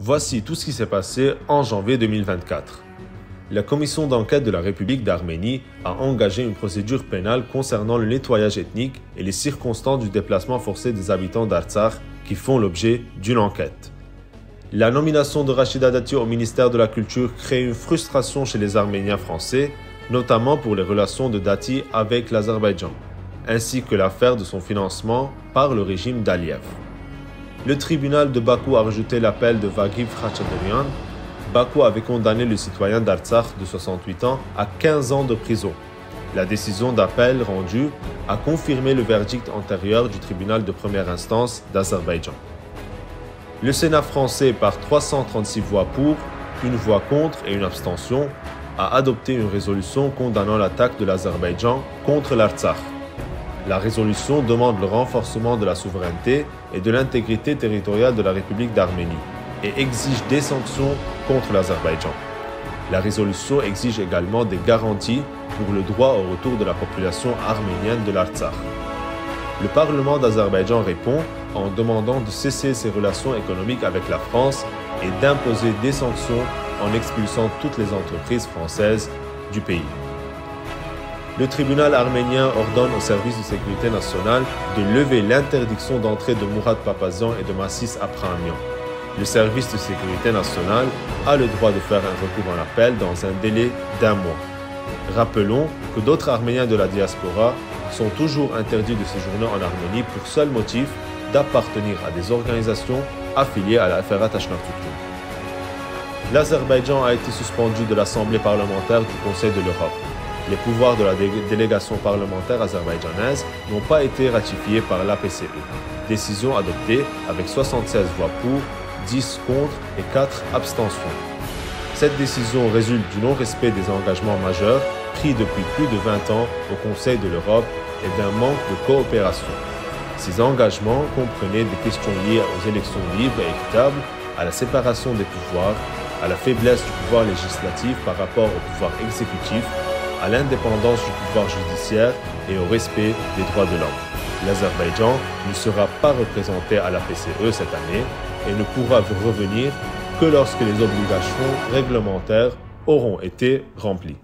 Voici tout ce qui s'est passé en janvier 2024. La commission d'enquête de la République d'Arménie a engagé une procédure pénale concernant le nettoyage ethnique et les circonstances du déplacement forcé des habitants d'Artsakh qui font l'objet d'une enquête. La nomination de Rachida Dati au ministère de la Culture crée une frustration chez les Arméniens français, notamment pour les relations de Dati avec l'Azerbaïdjan, ainsi que l'affaire de son financement par le régime d'Aliyev. Le tribunal de Bakou a rejeté l'appel de Vagiv Khachaturian. Bakou avait condamné le citoyen d'Artsakh de 68 ans à 15 ans de prison. La décision d'appel rendue a confirmé le verdict antérieur du tribunal de première instance d'Azerbaïdjan. Le Sénat français, par 336 voix pour, une voix contre et une abstention, a adopté une résolution condamnant l'attaque de l'Azerbaïdjan contre l'Artsakh. La résolution demande le renforcement de la souveraineté et de l'intégrité territoriale de la République d'Arménie et exige des sanctions contre l'Azerbaïdjan. La résolution exige également des garanties pour le droit au retour de la population arménienne de l'Artsakh. Le Parlement d'Azerbaïdjan répond en demandant de cesser ses relations économiques avec la France et d'imposer des sanctions en expulsant toutes les entreprises françaises du pays. Le tribunal arménien ordonne au service de sécurité nationale de lever l'interdiction d'entrée de Mourad Papazian et de Massis Abrahamian. Le service de sécurité nationale a le droit de faire un recours en appel dans un délai d'1 mois. Rappelons que d'autres Arméniens de la diaspora sont toujours interdits de séjourner en Arménie pour seul motif d'appartenir à des organisations affiliées à la Ferat Hachnartutu. L'Azerbaïdjan a été suspendu de l'Assemblée parlementaire du Conseil de l'Europe. Les pouvoirs de la délégation parlementaire azerbaïdjanaise n'ont pas été ratifiés par l'APCE. Décision adoptée avec 76 voix pour, 10 contre et 4 abstentions. Cette décision résulte du non-respect des engagements majeurs pris depuis plus de 20 ans au Conseil de l'Europe et d'un manque de coopération. Ces engagements comprenaient des questions liées aux élections libres et équitables, à la séparation des pouvoirs, à la faiblesse du pouvoir législatif par rapport au pouvoir exécutif, à l'indépendance du pouvoir judiciaire et au respect des droits de l'homme. L'Azerbaïdjan ne sera pas représenté à la PCE cette année et ne pourra revenir que lorsque les obligations réglementaires auront été remplies.